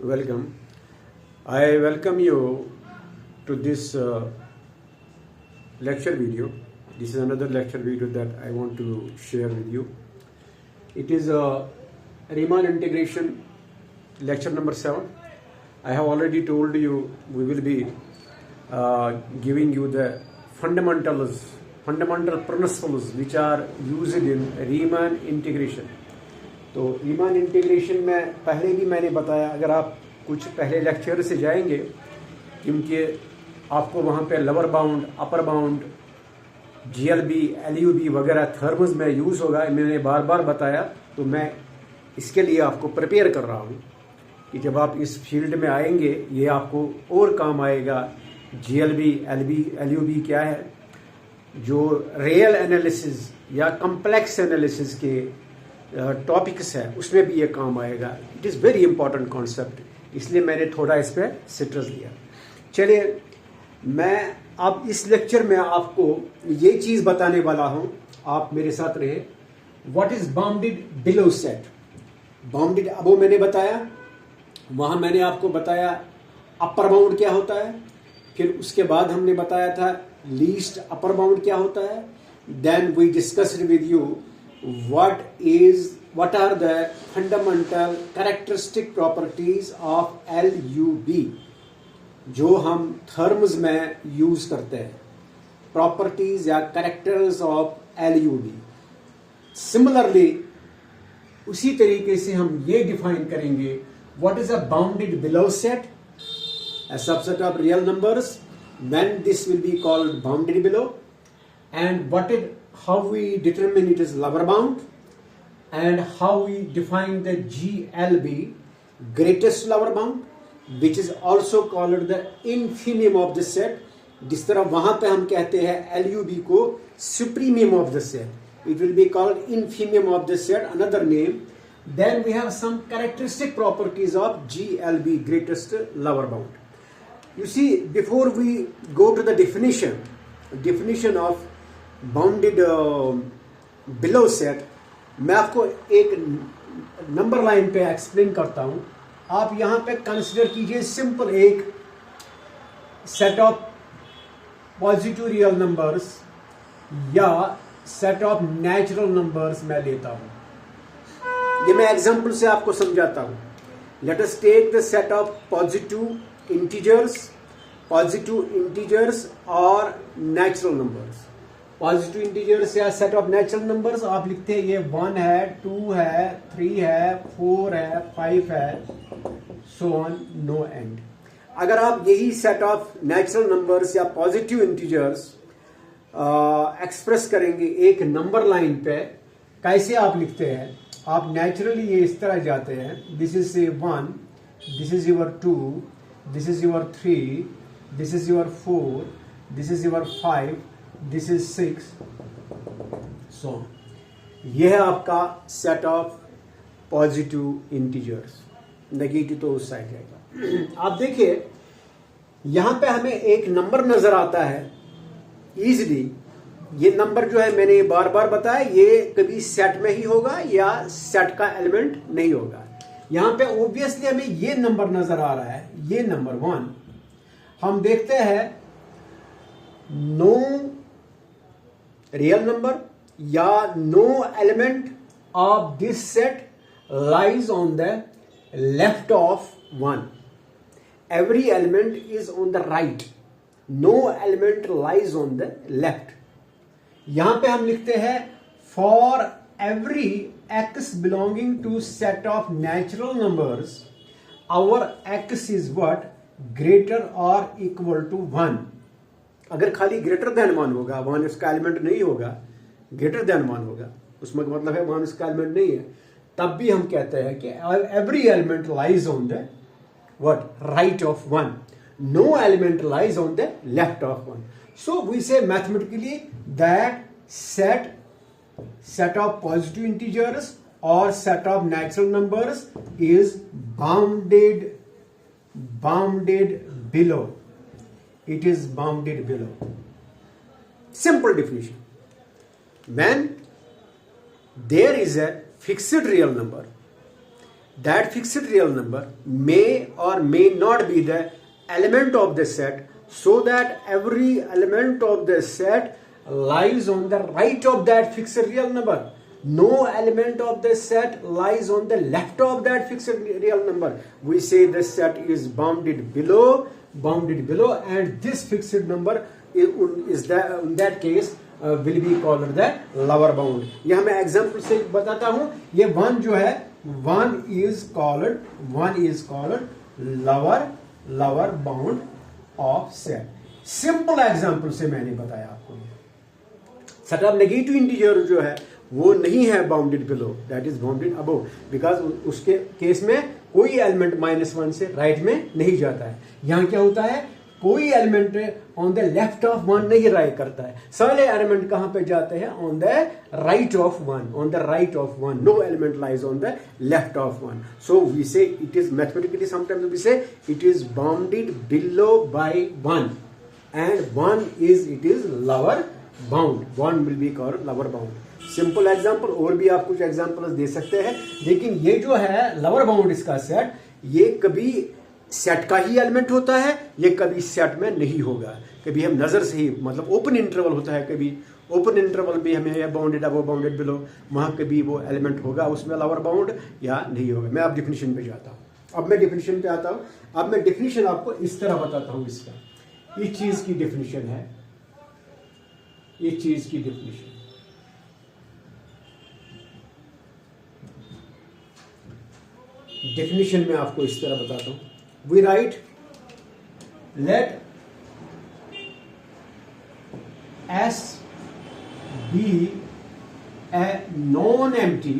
welcome. I welcome you to this lecture video. This is another lecture video that I want to share with you. It is a Riemann integration lecture number 7. I have already told you we will be giving you the fundamental principles which are used in Riemann integration. तो Riemann integration में पहले भी मैंने बताया, अगर आप कुछ पहले लेक्चर से जाएंगे क्योंकि आपको वहाँ पे lower bound, upper bound, GLB, LUB वगैरह थर्म्स में यूज़ होगा, मैंने बार बार बताया। तो मैं इसके लिए आपको प्रिपेयर कर रहा हूँ कि जब आप इस फील्ड में आएंगे ये आपको और काम आएगा। जीएलबी, एलयूबी क्या है, जो रियल एनालिसिस या कम्प्लेक्स एनालिसिस के टॉपिक्स है उसमें भी ये काम आएगा। It is very important concept, इसलिए मैंने थोड़ा इस पर स्ट्रेस दिया। चलिए, मैं अब इस लेक्चर में आपको ये चीज़ बताने वाला हूँ, आप मेरे साथ रहे। What is bounded below set. Bounded above मैंने बताया, वहाँ मैंने आपको बताया अपर बाउंड क्या होता है, फिर उसके बाद हमने बताया था लीस्ट अपर बाउंड क्या होता है। Then we discussed with you what are the fundamental characteristic properties of LUB जो हम थर्म्स में यूज करते हैं, प्रॉपर्टीज या कैरेक्टर्स ऑफ LUB। सिमिलरली उसी तरीके से हम ये डिफाइन करेंगे what is a bounded below set, a subset of real numbers, when this will be called bounded below, and how we determine it is lower bound, and how we define the GLB, greatest lower bound, which is also called the infimum of the set। जिस तरह वहां पे हम कहते हैं LUB को supremum of the set, it will be called infimum of the set, another name। Then we have some characteristic properties of GLB, greatest lower bound। You see, before we go to the definition of bounded below set, मैं आपको एक number line पे explain करता हूं। आप यहां पे consider कीजिए सिंपल एक set of positive real numbers या सेट ऑफ नेचुरल नंबर्स मैं लेता हूं। ये मैं एग्जांपल से आपको समझाता हूं। Let us take the set of positive integers और नेचुरल नंबर्स। पॉजिटिव इंटीजर्स या सेट ऑफ नेचुरल नंबर्स आप लिखते हैं, ये 1 है, 2 है, 3 है, 4 है, 5 है, सो ऑन, नो एंड। अगर आप यही सेट ऑफ नेचुरल नंबर्स या पॉजिटिव इंटीजर्स एक्सप्रेस करेंगे एक नंबर लाइन पे, कैसे आप लिखते हैं? आप नेचुरली ये इस तरह जाते हैं, this is 1, this is your 2, this is your 3, this is your 4, this is your 5, this is 6, सो यह है आपका set of positive integers. Negative तो उस साइड जाएगा। आप देखिए यहां पे हमें एक नंबर नजर आता है इजीली। ये नंबर जो है मैंने बार बार बताया, ये कभी सेट में ही होगा या सेट का एलिमेंट नहीं होगा। यहां पे ऑब्वियसली हमें ये नंबर नजर आ रहा है, ये नंबर 1। हम देखते हैं नो रियल नंबर या no element of this set lies on the left of 1। Every element is on the right, no element lies on the left. यहां पे हम लिखते हैं for every x belonging to set of natural numbers our x is what, greater और equal to 1। अगर खाली greater than 1 होगा, 1 उसका एलिमेंट नहीं होगा, ग्रेटर देन 1 होगा, उसमें मतलब है 1 उसका एलिमेंट नहीं है, तब भी हम कहते हैं कि every element lies on the what, right of 1, no element lies on the left of 1। So we say mathematically that set of positive integers और set of natural numbers is bounded below. It is bounded below. Simple definition. When there is a fixed real number that fixed real number may or may not be the element of the set, so that every element of the set lies on the right of that fixed real number. No element of the set lies on the left of that fixed real number. We say the set is bounded below, and this fixed number is that in that case will be called the lower bound. यह मैं example से बताता हूं. ये one जो है, one is called lower bound of set. Simple example से मैंने बताया आपको. सेट ऑफ नेगेटिव इंटीजर जो है वो नहीं है bounded below, that is bounded above, because उसके केस में कोई एलिमेंट -1 से राइट में नहीं जाता है. यहां क्या होता है, कोई element on the left of 1 नहीं राइट करता है. सारे एलिमेंट कहां पे जाते हैं, on the right of 1. No element lies on the left of 1. So we say it is mathematically sometimes we say it is bounded below by 1 and 1 is lower bound. 1 will be called lower bound. Simple example, और भी आप कुछ examples दे सकते हैं, लेकिन ये जो है लोअर बाउंड इसका सेट, ये कभी सेट का ही एलिमेंट होता है, ये कभी सेट में नहीं होगा. कभी हम नजर से ही, मतलब ओपन इंटरवल होता है, कभी ओपन इंटरवल में हमें बाउंडेड अबव बाउंडेड बिलो, वहां कभी वो एलिमेंट होगा उसमें लोअर बाउंड या नहीं होगा. मैं अब डिफिनीशन पे जाता हूं. अब मैं डिफिनीशन पे आता हूं. अब मैं डिफिनीशन आपको इस तरह बताता हूं. इसका इस चीज की डिफिनीशन है, इस चीज की डिफिनीशन. डेफिनेशन में आपको इस तरह बताता हूं. We write let S be a non empty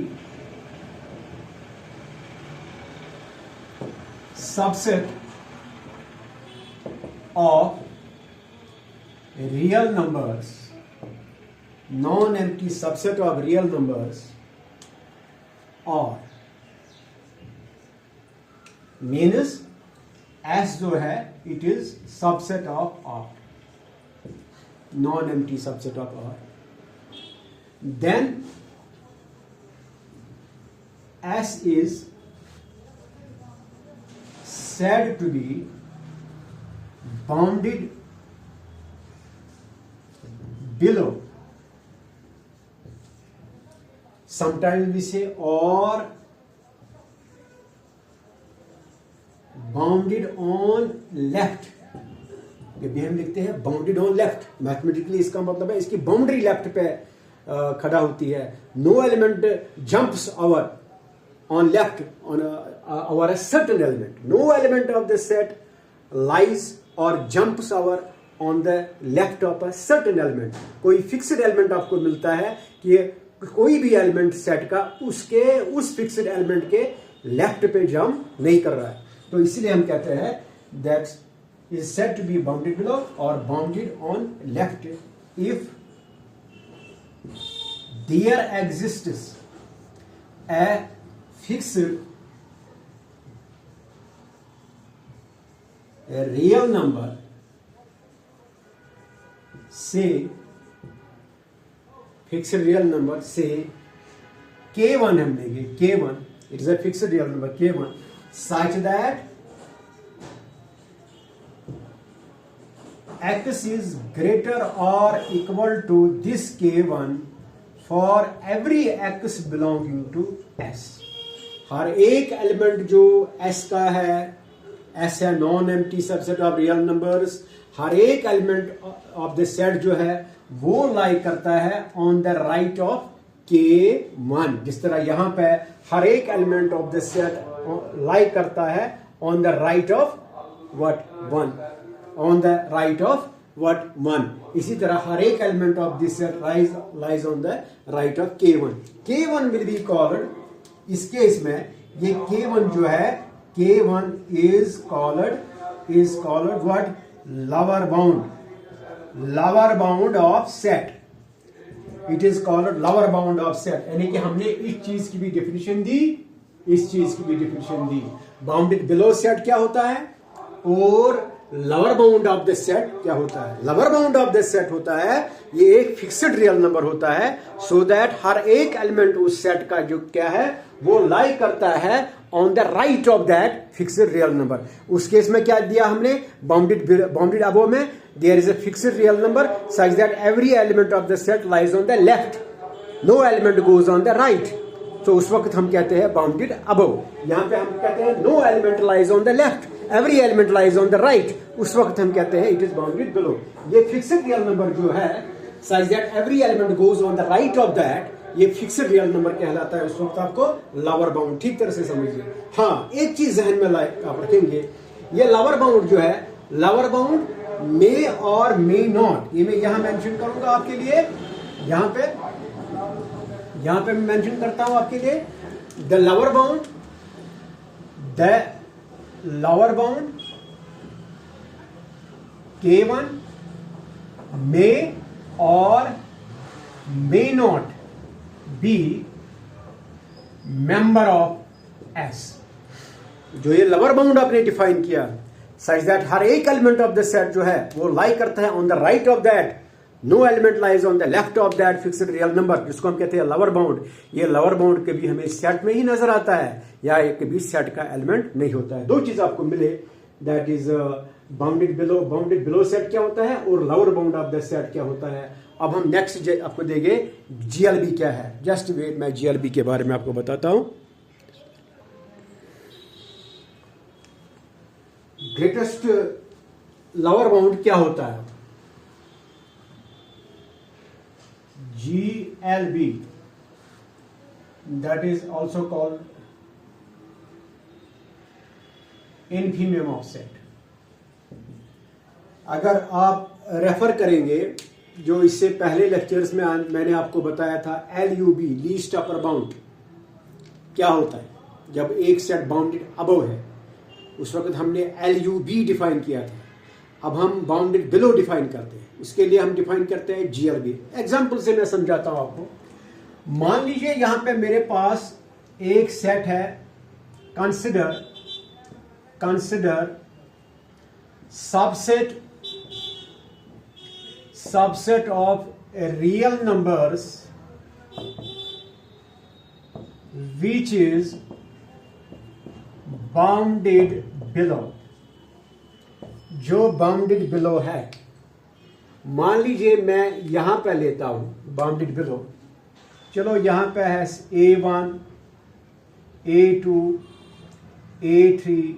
subset of real numbers, non empty subset of real numbers, और मीन्स एस जो है it is subset of R, non empty subset of R. Then S is said to be bounded below. Sometimes we say or bounded on left. जब भी हम लिखते हैं bounded on left, mathematically इसका मतलब है इसकी बाउंड्री लेफ्ट पे खड़ा होती है. No element jumps over on left on our a certain element. No element of the set lies or jumps over on the left of a certain element. कोई fixed element आपको मिलता है कि कोई भी एलिमेंट सेट का उसके उस फिक्स्ड एलिमेंट के लेफ्ट पे जंप नहीं कर रहा है. तो इसलिए हम कहते हैं that is said to be bounded below or bounded on left if there exists a fixed a real number, say fixed real number, say k1 हम लेंगे, k1 it is a fixed real number k1 such that x is greater or equal to this k1 for every x belonging to s. हर एक element जो S का है, S है non empty subset of real numbers, हर एक element of the set जो है वो लाई करता है on the right of K1. जिस तरह यहां पे हर एक एलिमेंट ऑफ द सेट लाई करता है on the right of what 1, on the right of what 1. इसी तरह हर एक element of this set lies on the right of K1. K1 will be called, इस केस में ये K1 जो है, K1 is called what? Lower bound of set. It is called lower bound of set. यानी कि हमने इस चीज की भी डेफिनेशन दी, इस चीज की भी डेफिनेशन दी. बाउंडेड बिलो सेट क्या होता है, और lower bound of the set क्या होता है? Lower bound of the set होता है ये एक फिक्स्ड रियल नंबर होता है, सो दैट हर एक एलिमेंट उस सेट का जो क्या है वो लाई करता है on the right of that fixed real number. उस केस में क्या दिया हमने? बाउंडेड अबव में there is a fixed real number such that every element of the set lies on the left, no element goes on the right, तो उस वक्त हम कहते हैं बाउंडेड अबव। यहां पे हम कहते हैं no element lies on the left, every element lies on the right, उस वक्त हम कहते हैं इट इज बाउंडेड बिलो। ये फिक्स्ड रियल नंबर जो है such that every element goes on the right of that, ये फिक्स्ड रियल नंबर कहलाता है, उस वक्त आपको लोअर बाउंड ठीक तरह से समझिए। हाँ, एक चीज जहन में आप रखेंगे, ये लोअर बाउंड जो है, लोअर बाउंड मे और मे नॉट, ये मैं यहां मेंशन करूंगा आपके लिए, यहां पे मैं मेंशन करता हूं आपके लिए द लोअर बाउंड K1 मे और may not be member of S. जो ये लोअर बाउंड आपने डिफाइन किया सच दैट हर एक एलिमेंट ऑफ द सेट जो है वो लाई करता है on the right of that, no element lies on the left of that fixed real number, जिसको हम कहते हैं लोअर बाउंड। ये लोअर बाउंड कभी हमें सेट में ही नजर आता है या ये कभी सेट का एलिमेंट नहीं होता है। दो चीज आपको मिले, that is bounded below set क्या होता है और lower bound of the set क्या होता है। अब हम नेक्स्ट आपको देंगे जीएलबी क्या है। जस्ट वेट, मैं जीएलबी के बारे में आपको बताता हूं। ग्रेटेस्ट लोअर बाउंड क्या होता है? GLB, that is also called infimum of set। अगर आप रेफर करेंगे जो इससे पहले लेक्चर्स में मैंने आपको बताया था LUB, लीस्ट अपर बाउंड क्या होता है, जब एक सेट बाउंडेड अबव है उस वक्त हमने LUB डिफाइन किया था। अब हम बाउंडेड बिलो डिफाइन करते हैं, इसके लिए हम डिफाइन करते हैं GLB। एग्जाम्पल से मैं समझाता हूं आपको। मान लीजिए यहां पे मेरे पास एक सेट है, consider subset of real numbers which is bounded below. जो बाउंडेड बिलो है, मान लीजिए मैं यहां पे लेता हूं बाउंडेड बिलो, चलो यहां पे है A1, A2, A3,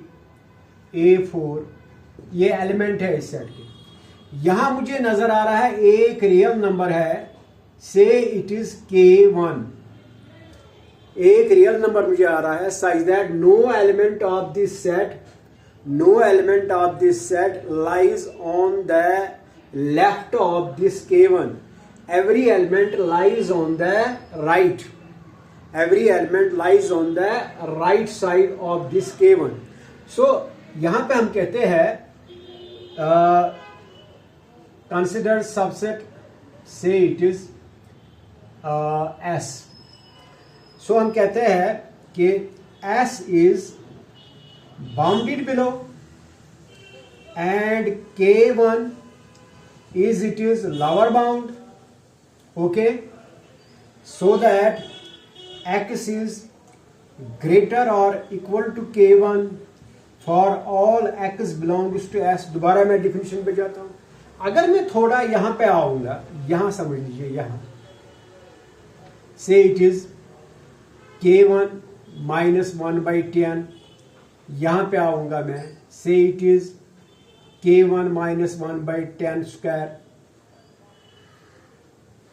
A4, ये एलिमेंट है इस सेट के। यहां मुझे नजर आ रहा है एक रियल नंबर है, से इट इज K1, एक रियल नंबर मुझे आ रहा है such that no element of this set lies on the left of this K1, every element lies on the right, every element lies on the right side of this K1। so यहां पे हम कहते हैं consider subset, say it is S। so हम कहते हैं कि S is bounded below and K1 is it is lower bound, okay, so that X is greater or equal to K1 for all X belongs to S। दोबारा मैं definition पे जाता हूं। अगर मैं थोड़ा यहां पे आऊंगा, यहां समझ लीजिए, यहां से इट इज K1 -1/10, यहां पे आऊंगा मैं, से इट इज K1 -1/10 स्क्वायर।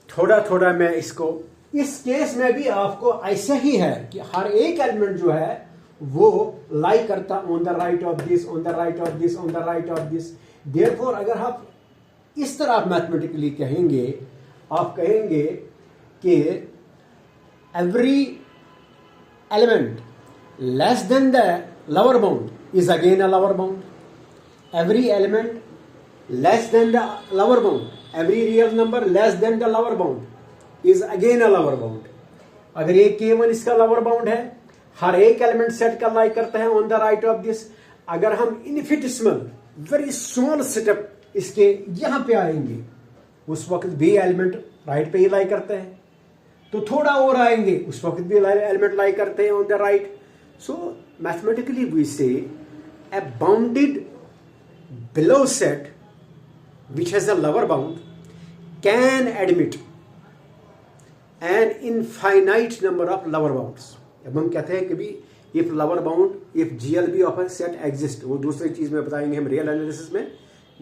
थोड़ा थोड़ा मैं इसको, इस केस में भी आपको ऐसा ही है कि हर एक एलिमेंट जो है वो लाई करता on the right of this, on the right of this, on the right of this. Therefore अगर आप इस तरह आप मैथमेटिकली कहेंगे, आप कहेंगे कि every element less than the lower bound is again a lower bound, every element less than the lower bound, every real number less than the lower bound is again a lower bound। अगर ये K1 इसका lower bound है, हर एक element set का लाई करता है on the right of this. अगर हम इनफिनिटेसिमल वेरी स्मॉल स्टेप इसके यहां पे आएंगे, उस वक्त भी एलिमेंट राइट पे ही लाई करते हैं, तो थोड़ा और आएंगे, उस वक्त भी एलिमेंट लाई करते हैं on the right. So mathematically we say a bounded below set which has a lower bound can admit an infinite number of lower bounds. अब हम कहते हैं कि भी if lower bound, if GLB of a set exist, वो दूसरी चीज में बताएंगे हम रियल एनालिसिस में.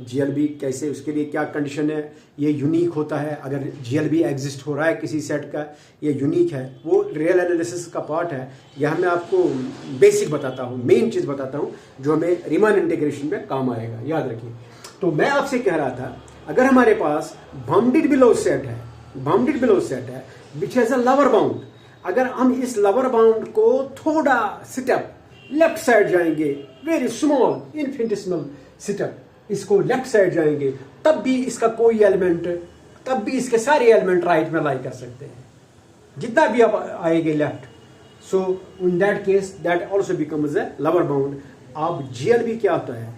GLB कैसे, उसके लिए क्या कंडीशन है, ये यूनिक होता है. अगर GLB एग्जिस्ट हो रहा है किसी सेट का, ये यूनिक है, वो रियल एनालिसिस का पार्ट है. यहाँ मैं आपको बेसिक बताता हूँ, मेन चीज बताता हूँ जो हमें रीमान इंटीग्रेशन में काम आएगा, याद रखिए. तो मैं आपसे कह रहा था, अगर हमारे पास बाउंडेड बिलो सेट है, बाउंडेड बिलो सेट है which has a lower bound, अगर हम इस लोअर बाउंड को थोड़ा स्टेप लेफ्ट साइड जाएंगे, वेरी स्मॉल इनफिनिटेसिमल स्टेप, इसको लेफ्ट साइड जाएंगे, तब भी इसका कोई एलिमेंट, तब भी इसके सारे एलिमेंट राइट में लाई कर सकते हैं, जितना भी आप आएंगे left. So in that case that also becomes a lower bound. अब जीएलबी क्या होता है,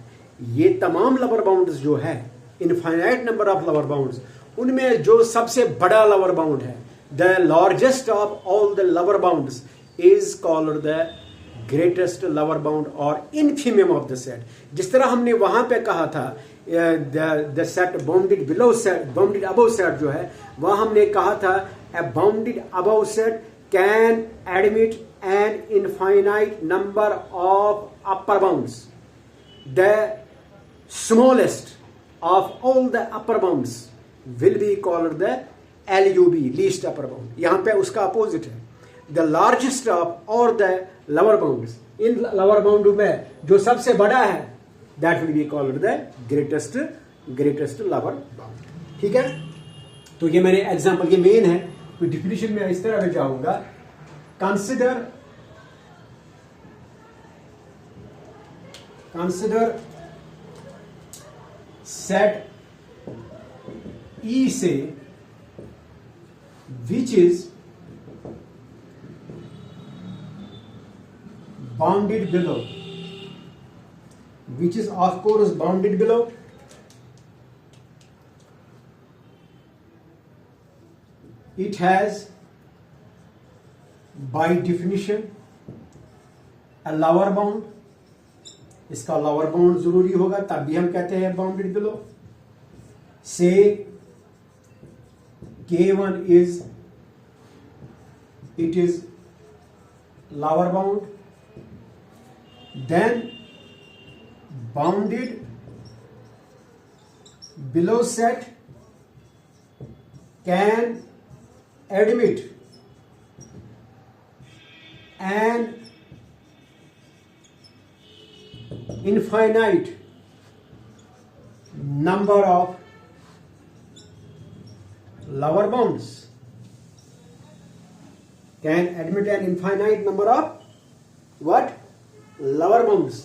ये तमाम लोअर बाउंड्स जो है, infinite number of lower bounds, उनमें जो सबसे बड़ा लोअर बाउंड है, the largest of all the lower bounds is called the greatest lower bound और इनफीमियम ऑफ द सेट. जिस तरह हमने वहां पे कहा था the set bounded below set, bounded above set जो है, वहां हमने कहा था a bounded above set can admit an infinite number of upper bounds. The smallest of all the upper bounds will be called the LUB, least upper bound. यहां पे उसका opposite है, द लार्जेस्ट ऑफ और the lower bounds. इन lower bound में जो सबसे बड़ा है, that will be called the greatest lower bound. ठीक है, तो ये मेरे एग्जांपल, ये मेन है. तो डिफिनेशन में इस तरह में जाऊंगा. कंसिडर सेट E से which is bounded below, which is of course bounded below. It has by definition a lower bound. इसका lower bound जरूरी होगा, तब भी हम कहते हैं bounded below. Say K1 is, it is lower bound, then bounded below set can admit an infinite number of lower bounds. Can admit an infinite number of what? Lower bounds.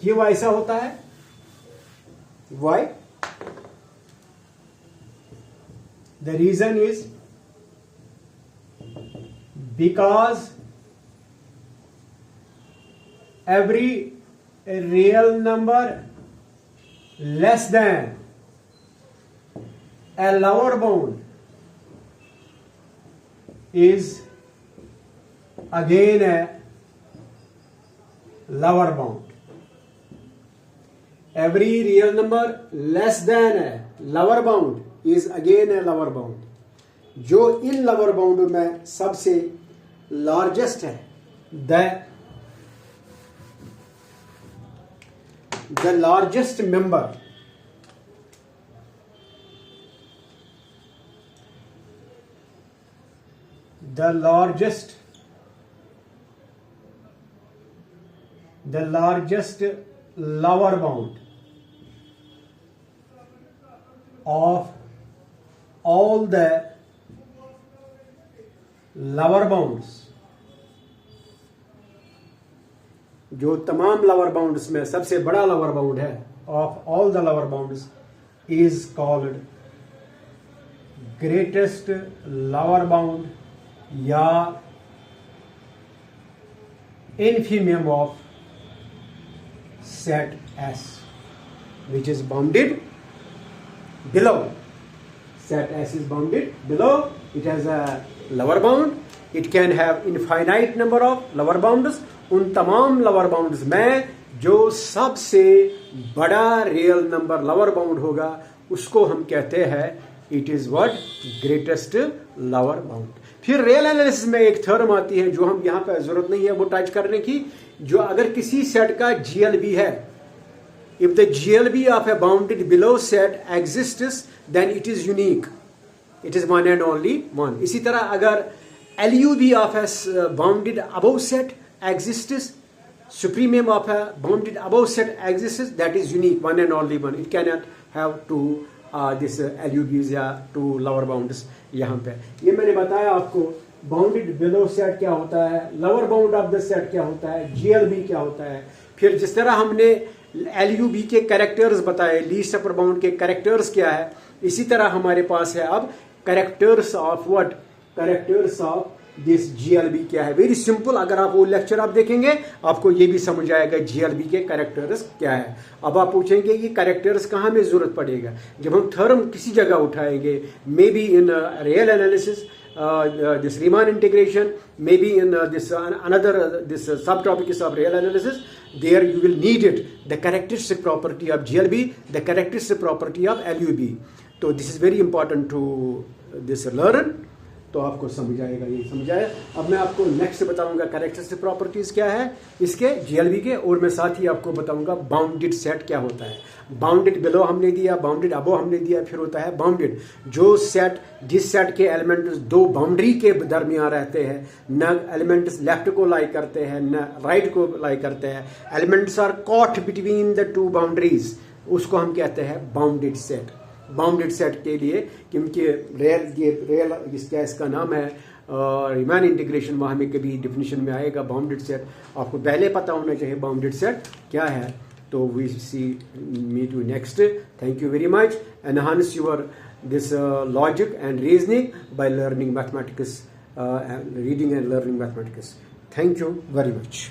क्यों ऐसा होता है? Why? The reason is because every real number less than a lower bound is again a lower bound. Every real number less than a lower bound is again a lower bound. जो इन lower bound में सबसे largest है, the largest member the largest lower bound of all the lower bounds, जो तमाम lower bounds में सबसे बड़ा lower bound है, of all the lower bounds is called greatest lower bound या infimum of set S. which is bounded below. Set S is bounded below. It has a lower bound. It can have infinite number of lower bounds. उन तमाम lower bounds में जो सबसे बड़ा real number lower bound होगा उसको हम कहते हैं it is what greatest lower bound. फिर रियल एनालिसिस में एक थर्म आती है जो हम यहाँ पे जरूरत नहीं है वो टच करने की, जो अगर किसी सेट का GLB है, if the GLB of a bounded below set exists then it is unique, it is one and only one. इसी तरह अगर LUB of a bounded above set exists, supremum of a bounded above set exists, that is unique, one and only one. It cannot have two this LUBs या two lower bounds. यहाँ पे ये मैंने बताया आपको बाउंडेड बिलो सेट क्या होता है, lower bound of the set क्या होता है, GLB क्या होता है. फिर जिस तरह हमने LUB के कैरेक्टर्स बताए, लीस्ट अपर बाउंड के कैरेक्टर्स क्या है, इसी तरह हमारे पास है अब characters of what, characters of this GLB क्या है. वेरी सिंपल, अगर आप वो लेक्चर आप देखेंगे आपको ये भी समझ आएगा GLB के कैरेक्टर्स क्या है. अब आप पूछेंगे ये कैरेक्टर्स कहाँ में जरूरत पड़ेगा, जब हम थर्म किसी जगह उठाएंगे, may be in real analysis, this Riemann integration, maybe in this another this subtopic is of real analysis. There you will need it, the characteristic property of GLB, the characteristic property of LUB. So this is very important to this learn. तो आपको समझ आएगा, ये समझ आया. अब मैं आपको नेक्स्ट बताऊंगा कैरेक्टरिस्टिक प्रॉपर्टीज क्या है इसके GLB के, और मैं साथ ही आपको बताऊंगा बाउंडेड सेट क्या होता है. बाउंडेड बिलो हमने दिया, बाउंडेड अबो हमने दिया, फिर होता है बाउंडेड, जो सेट जिस सेट के एलिमेंट्स दो बाउंड्री के दरमियान रहते हैं, न एलिमेंट्स लेफ्ट को लाई करते हैं न राइट को लाई करते हैं, elements are caught between the two boundaries, उसको हम कहते हैं बाउंडेड सेट. बाउंडेड सेट के लिए, क्योंकि रियल इसका नाम है रीमान इंटीग्रेशन, वहाँ में कभी डिफिनीशन में आएगा बाउंडेड सेट. आपको पहले पता होना चाहिए बाउंडेड सेट क्या है. तो we see meet you next. Thank you very much. Enhance your this logic and reasoning by learning mathematics, reading and learning mathematics. Thank you very much.